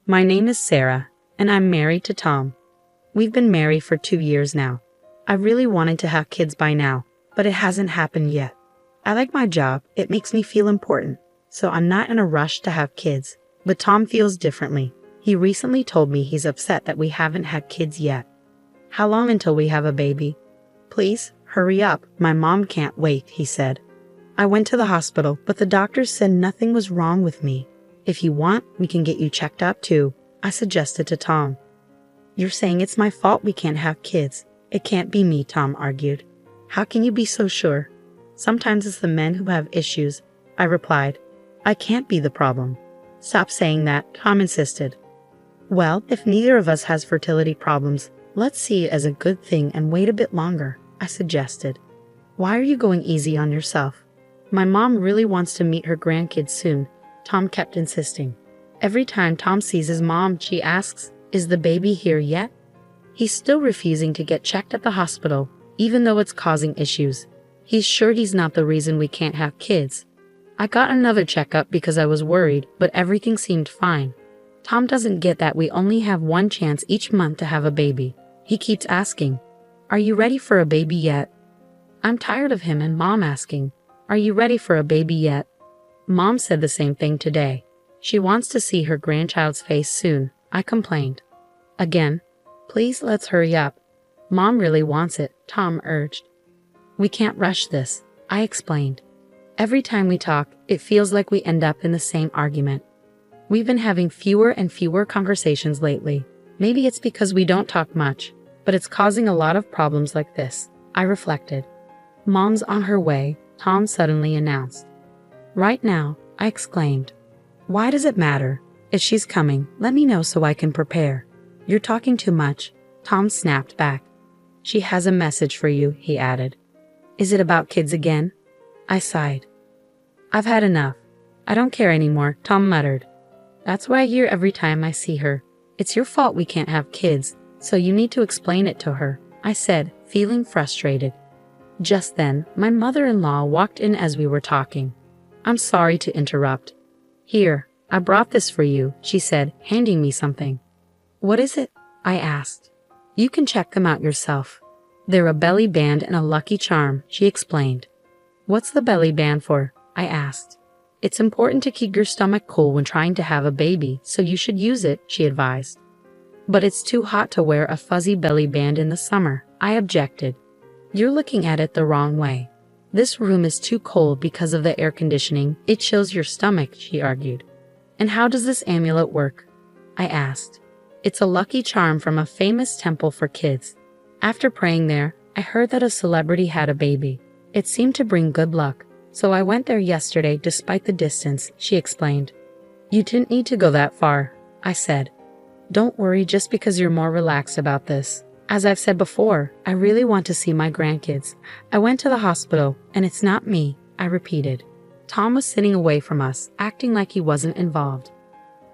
My name is Sarah, and I'm married to Tom. We've been married for 2 years now. I really wanted to have kids by now, but it hasn't happened yet. I like my job, it makes me feel important, so I'm not in a rush to have kids. But Tom feels differently. He recently told me he's upset that we haven't had kids yet. How long until we have a baby? Please, hurry up, my mom can't wait, he said. I went to the hospital, but the doctors said nothing was wrong with me. If you want, we can get you checked up too, I suggested to Tom. You're saying it's my fault we can't have kids. It can't be me, Tom argued. How can you be so sure? Sometimes it's the men who have issues, I replied. I can't be the problem. Stop saying that, Tom insisted. Well, if neither of us has fertility problems, let's see it as a good thing and wait a bit longer, I suggested. Why are you going easy on yourself? My mom really wants to meet her grandkids soon, Tom kept insisting. Every time Tom sees his mom, she asks, is the baby here yet? He's still refusing to get checked at the hospital, even though it's causing issues. He's sure he's not the reason we can't have kids. I got another checkup because I was worried, but everything seemed fine. Tom doesn't get that we only have one chance each month to have a baby. He keeps asking, are you ready for a baby yet? I'm tired of him and Mom asking, are you ready for a baby yet? Mom said the same thing today. She wants to see her grandchild's face soon, I complained. Again, please let's hurry up. Mom really wants it, Tom urged. We can't rush this, I explained. Every time we talk, it feels like we end up in the same argument. We've been having fewer and fewer conversations lately. Maybe it's because we don't talk much, but it's causing a lot of problems like this, I reflected. Mom's on her way, Tom suddenly announced. Right now, I exclaimed. Why does it matter? If she's coming, let me know so I can prepare. You're talking too much, Tom snapped back. She has a message for you, he added. Is it about kids again? I sighed. I've had enough. I don't care anymore, Tom muttered. That's what I hear every time I see her. It's your fault we can't have kids, so you need to explain it to her, I said, feeling frustrated. Just then, my mother-in-law walked in as we were talking. I'm sorry to interrupt. Here, I brought this for you, she said, handing me something. What is it? I asked. You can check them out yourself. They're a belly band and a lucky charm, she explained. What's the belly band for? I asked. It's important to keep your stomach cool when trying to have a baby, so you should use it, she advised. But it's too hot to wear a fuzzy belly band in the summer, I objected. You're looking at it the wrong way. This room is too cold because of the air conditioning. It chills your stomach, she argued. And how does this amulet work? I asked. It's a lucky charm from a famous temple for kids. After praying there, I heard that a celebrity had a baby. It seemed to bring good luck, so I went there yesterday despite the distance, she explained. You didn't need to go that far, I said. Don't worry just because you're more relaxed about this. As I've said before, I really want to see my grandkids. I went to the hospital, and it's not me, I repeated. Tom was sitting away from us, acting like he wasn't involved.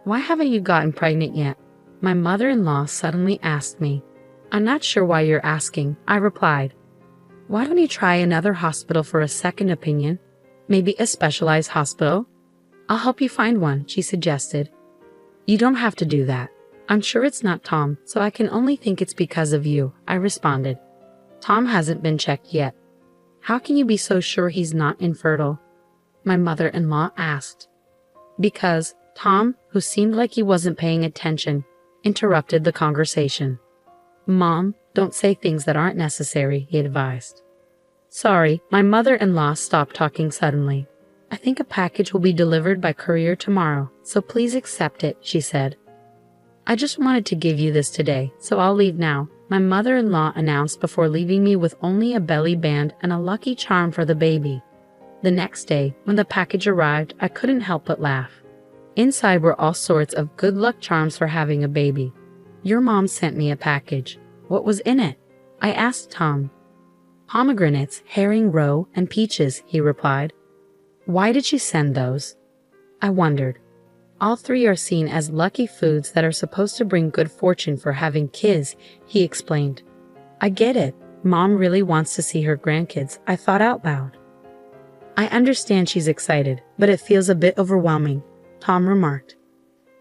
Why haven't you gotten pregnant yet? My mother-in-law suddenly asked me. I'm not sure why you're asking, I replied. Why don't you try another hospital for a second opinion? Maybe a specialized hospital? I'll help you find one, she suggested. You don't have to do that. I'm sure it's not Tom, so I can only think it's because of you, I responded. Tom hasn't been checked yet. How can you be so sure he's not infertile? My mother-in-law asked. Because Tom, who seemed like he wasn't paying attention, interrupted the conversation. Mom, don't say things that aren't necessary, he advised. Sorry, my mother-in-law stopped talking suddenly. I think a package will be delivered by courier tomorrow, so please accept it, she said. I just wanted to give you this today, so I'll leave now, my mother-in-law announced before leaving me with only a belly band and a lucky charm for the baby. The next day, when the package arrived, I couldn't help but laugh. Inside were all sorts of good luck charms for having a baby. Your mom sent me a package. What was in it? I asked Tom. Pomegranates, herring roe, and peaches, he replied. Why did she send those? I wondered. All three are seen as lucky foods that are supposed to bring good fortune for having kids, he explained. I get it. Mom really wants to see her grandkids, I thought out loud. I understand she's excited, but it feels a bit overwhelming, Tom remarked.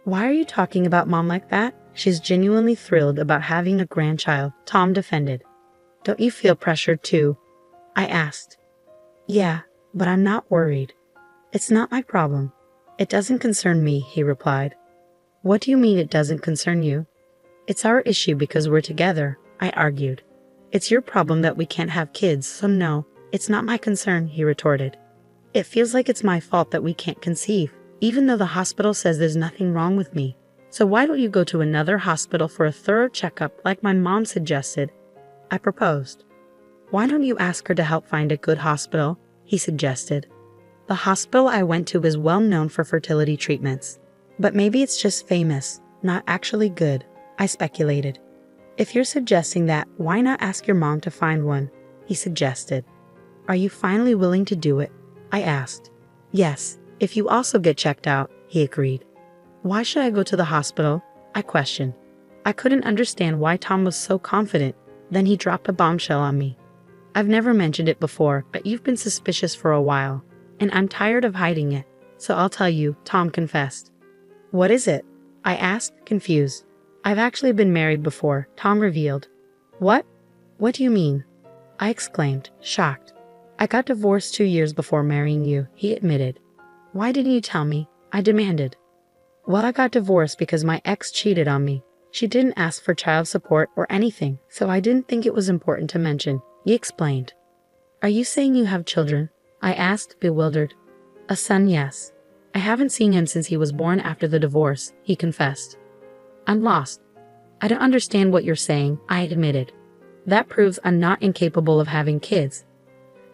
Why are you talking about Mom like that? She's genuinely thrilled about having a grandchild, Tom defended. Don't you feel pressured too? I asked. Yeah, but I'm not worried. It's not my problem. It doesn't concern me, he replied. What do you mean it doesn't concern you? It's our issue because we're together, I argued. It's your problem that we can't have kids, so no, it's not my concern, he retorted. It feels like it's my fault that we can't conceive, even though the hospital says there's nothing wrong with me. So why don't you go to another hospital for a thorough checkup like my mom suggested? I proposed. Why don't you ask her to help find a good hospital? He suggested. The hospital I went to is well known for fertility treatments. But maybe it's just famous, not actually good, I speculated. If you're suggesting that, why not ask your mom to find one? He suggested. Are you finally willing to do it? I asked. Yes, if you also get checked out, he agreed. Why should I go to the hospital? I questioned. I couldn't understand why Tom was so confident. Then he dropped a bombshell on me. I've never mentioned it before, but you've been suspicious for a while, and I'm tired of hiding it. So I'll tell you, Tom confessed. What is it? I asked, confused. I've actually been married before, Tom revealed. What? What do you mean? I exclaimed, shocked. I got divorced 2 years before marrying you, he admitted. Why didn't you tell me? I demanded. Well, I got divorced because my ex cheated on me. She didn't ask for child support or anything, so I didn't think it was important to mention, he explained. Are you saying you have children? I asked, bewildered. A son, yes. I haven't seen him since he was born after the divorce, he confessed. I'm lost. I don't understand what you're saying, I admitted. That proves I'm not incapable of having kids.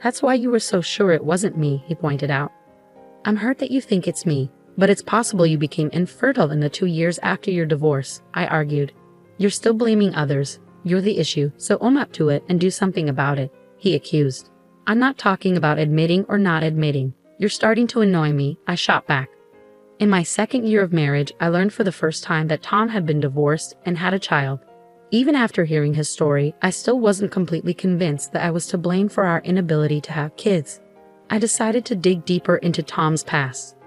That's why you were so sure it wasn't me, he pointed out. I'm hurt that you think it's me, but it's possible you became infertile in the 2 years after your divorce, I argued. You're still blaming others. You're the issue, so own up to it and do something about it, he accused. I'm not talking about admitting or not admitting. You're starting to annoy me, I shot back. In my 2nd year of marriage, I learned for the first time that Tom had been divorced and had a child. Even after hearing his story, I still wasn't completely convinced that I was to blame for our inability to have kids. I decided to dig deeper into Tom's past.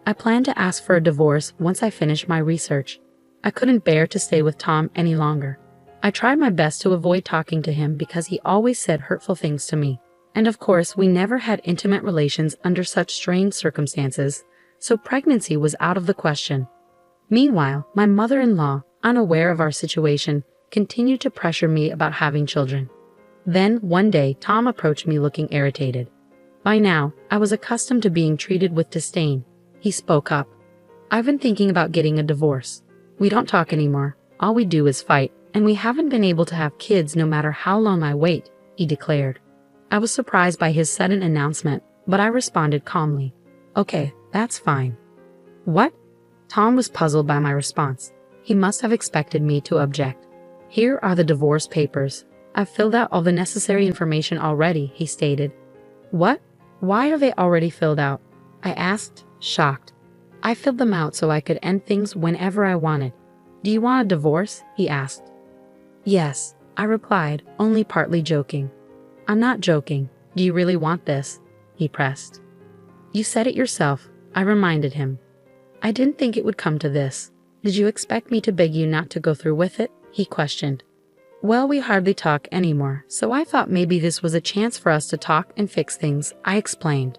I planned to ask for a divorce once I finished my research. I couldn't bear to stay with Tom any longer. I tried my best to avoid talking to him because he always said hurtful things to me. And of course, we never had intimate relations under such strange circumstances, so pregnancy was out of the question. Meanwhile, my mother-in-law, unaware of our situation, continued to pressure me about having children. Then, one day, Tom approached me looking irritated. By now, I was accustomed to being treated with disdain. He spoke up. I've been thinking about getting a divorce. We don't talk anymore. All we do is fight, and we haven't been able to have kids no matter how long I wait, he declared. I was surprised by his sudden announcement, but I responded calmly. Okay, that's fine. What? Tom was puzzled by my response. He must have expected me to object. Here are the divorce papers. I've filled out all the necessary information already, he stated. What? Why are they already filled out? I asked, shocked. I filled them out so I could end things whenever I wanted. Do you want a divorce? He asked. Yes, I replied, only partly joking. I'm not joking. Do you really want this? He pressed. You said it yourself, I reminded him. I didn't think it would come to this. Did you expect me to beg you not to go through with it? He questioned. Well, we hardly talk anymore, so I thought maybe this was a chance for us to talk and fix things, I explained.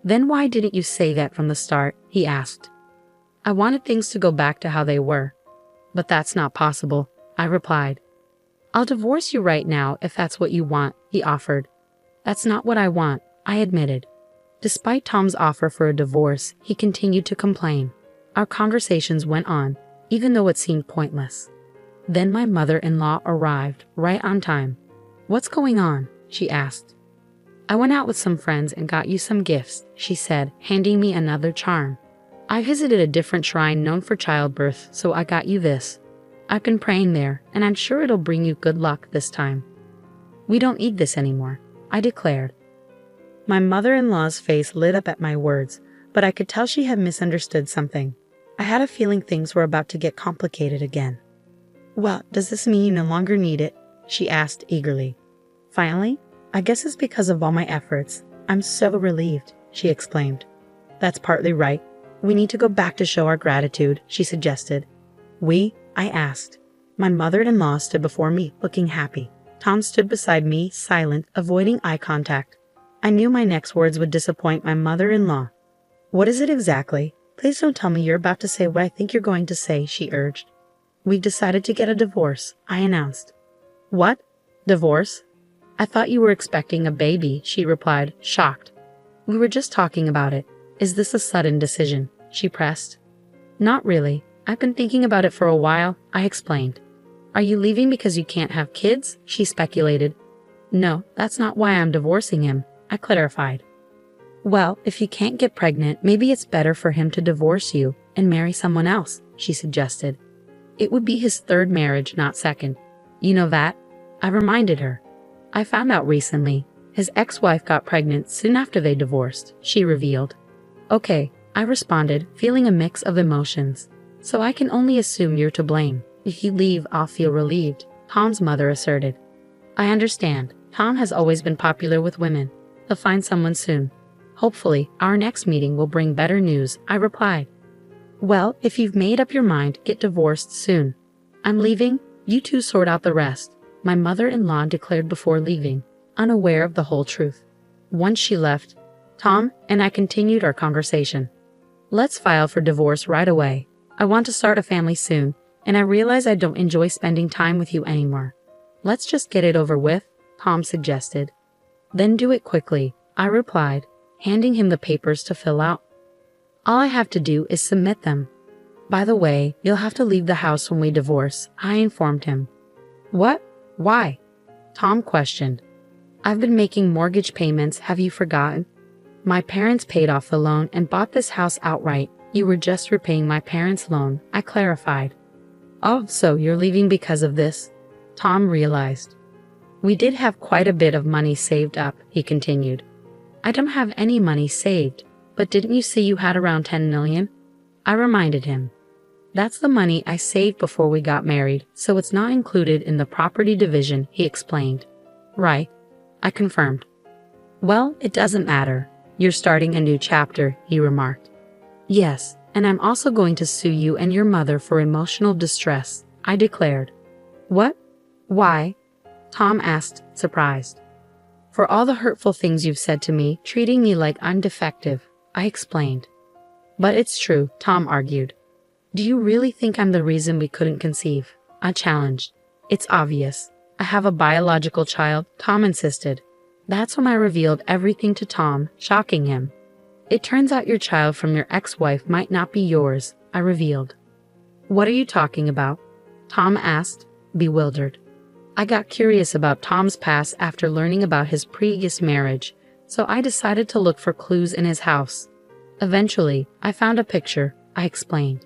Then why didn't you say that from the start? He asked. I wanted things to go back to how they were. But that's not possible, I replied. I'll divorce you right now if that's what you want, he offered. That's not what I want, I admitted. Despite Tom's offer for a divorce, he continued to complain. Our conversations went on, even though it seemed pointless. Then my mother-in-law arrived, right on time. What's going on? She asked. I went out with some friends and got you some gifts, she said, handing me another charm. I visited a different shrine known for childbirth, so I got you this. I've been praying there, and I'm sure it'll bring you good luck this time. We don't need this anymore, I declared. My mother-in-law's face lit up at my words, but I could tell she had misunderstood something. I had a feeling things were about to get complicated again. Well, does this mean you no longer need it? She asked eagerly. Finally? I guess it's because of all my efforts. I'm so relieved, she exclaimed. That's partly right. We need to go back to show our gratitude, she suggested. We? I asked. My mother-in-law stood before me, looking happy. Tom stood beside me, silent, avoiding eye contact. I knew my next words would disappoint my mother-in-law. What is it exactly? Please don't tell me you're about to say what I think you're going to say, she urged. We've decided to get a divorce, I announced. What? Divorce? I thought you were expecting a baby, she replied, shocked. We were just talking about it. Is this a sudden decision? She pressed. Not really. I've been thinking about it for a while, I explained. Are you leaving because you can't have kids? She speculated. No, that's not why I'm divorcing him, I clarified. Well, if you can't get pregnant, maybe it's better for him to divorce you and marry someone else, she suggested. It would be his third marriage, not second. You know that? I reminded her. I found out recently. His ex-wife got pregnant soon after they divorced, she revealed. Okay, I responded, feeling a mix of emotions. So I can only assume you're to blame. If you leave, I'll feel relieved, Tom's mother asserted. I understand. Tom has always been popular with women. He'll find someone soon. Hopefully, our next meeting will bring better news, I replied. Well, if you've made up your mind, get divorced soon. I'm leaving, you two sort out the rest, my mother-in-law declared before leaving, unaware of the whole truth. Once she left, Tom and I continued our conversation. Let's file for divorce right away. I want to start a family soon, and I realize I don't enjoy spending time with you anymore. Let's just get it over with, Tom suggested. Then do it quickly, I replied, handing him the papers to fill out. All I have to do is submit them. By the way, you'll have to leave the house when we divorce, I informed him. What? Why? Tom questioned. I've been making mortgage payments, have you forgotten? My parents paid off the loan and bought this house outright. You were just repaying my parents' loan, I clarified. Oh, so you're leaving because of this? Tom realized. We did have quite a bit of money saved up, he continued. I don't have any money saved, but didn't you say you had around 10 million? I reminded him. That's the money I saved before we got married, so it's not included in the property division, he explained. Right, I confirmed. Well, it doesn't matter. You're starting a new chapter, he remarked. Yes, and I'm also going to sue you and your mother for emotional distress, I declared. What? Why? Tom asked, surprised. For all the hurtful things you've said to me, treating me like I'm defective, I explained. But it's true, Tom argued. Do you really think I'm the reason we couldn't conceive? I challenged. It's obvious. I have a biological child, Tom insisted. That's when I revealed everything to Tom, shocking him. It turns out your child from your ex-wife might not be yours, I revealed. What are you talking about? Tom asked, bewildered. I got curious about Tom's past after learning about his previous marriage, so I decided to look for clues in his house. Eventually, I found a picture, I explained.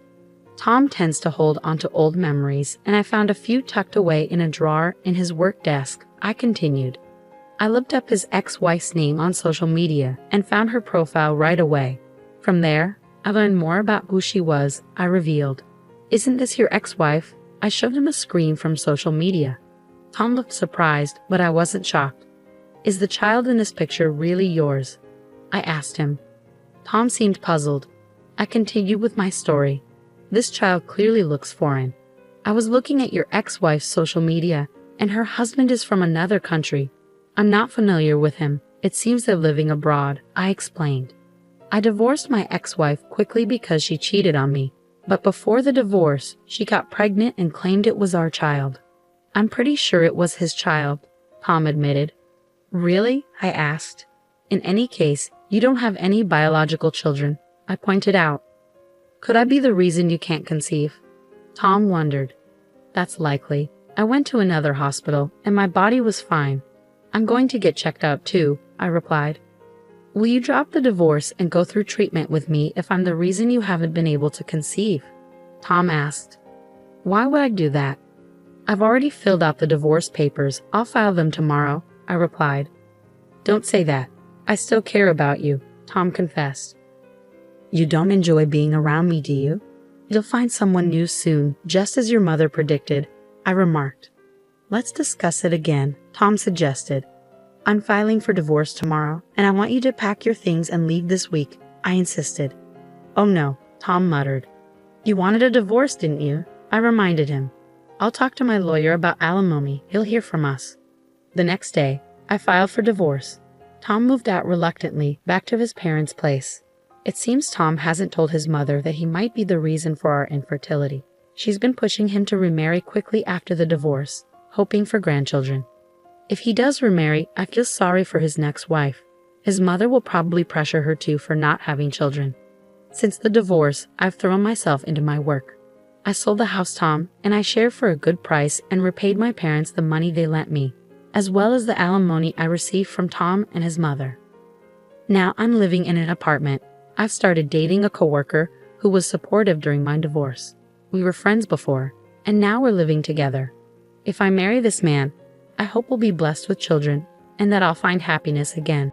Tom tends to hold onto old memories, and I found a few tucked away in a drawer in his work desk, I continued. I looked up his ex-wife's name on social media and found her profile right away. From there, I learned more about who she was, I revealed. Isn't this your ex-wife? I showed him a screen from social media. Tom looked surprised, but I wasn't shocked. Is the child in this picture really yours? I asked him. Tom seemed puzzled. I continued with my story. This child clearly looks foreign. I was looking at your ex-wife's social media, and her husband is from another country. I'm not familiar with him. It seems they're living abroad, I explained. I divorced my ex-wife quickly because she cheated on me, but before the divorce, she got pregnant and claimed it was our child. I'm pretty sure it was his child, Tom admitted. Really? I asked. In any case, you don't have any biological children, I pointed out. Could I be the reason you can't conceive? Tom wondered. That's likely. I went to another hospital, and my body was fine. I'm going to get checked out too, I replied. Will you drop the divorce and go through treatment with me if I'm the reason you haven't been able to conceive? Tom asked. Why would I do that? I've already filled out the divorce papers. I'll file them tomorrow, I replied. Don't say that. I still care about you, Tom confessed. You don't enjoy being around me, do you? You'll find someone new soon, just as your mother predicted, I remarked. Let's discuss it again, Tom suggested. I'm filing for divorce tomorrow, and I want you to pack your things and leave this week, I insisted. Oh no, Tom muttered. You wanted a divorce, didn't you? I reminded him. I'll talk to my lawyer about alimony. He'll hear from us. The next day, I filed for divorce. Tom moved out reluctantly back to his parents' place. It seems Tom hasn't told his mother that he might be the reason for our infertility. She's been pushing him to remarry quickly after the divorce, hoping for grandchildren. If he does remarry, I feel sorry for his next wife. His mother will probably pressure her too for not having children. Since the divorce, I've thrown myself into my work. I sold the house, Tom, and I shared for a good price and repaid my parents the money they lent me, as well as the alimony I received from Tom and his mother. Now I'm living in an apartment. I've started dating a coworker who was supportive during my divorce. We were friends before, and now we're living together. If I marry this man, I hope we'll be blessed with children and that I'll find happiness again.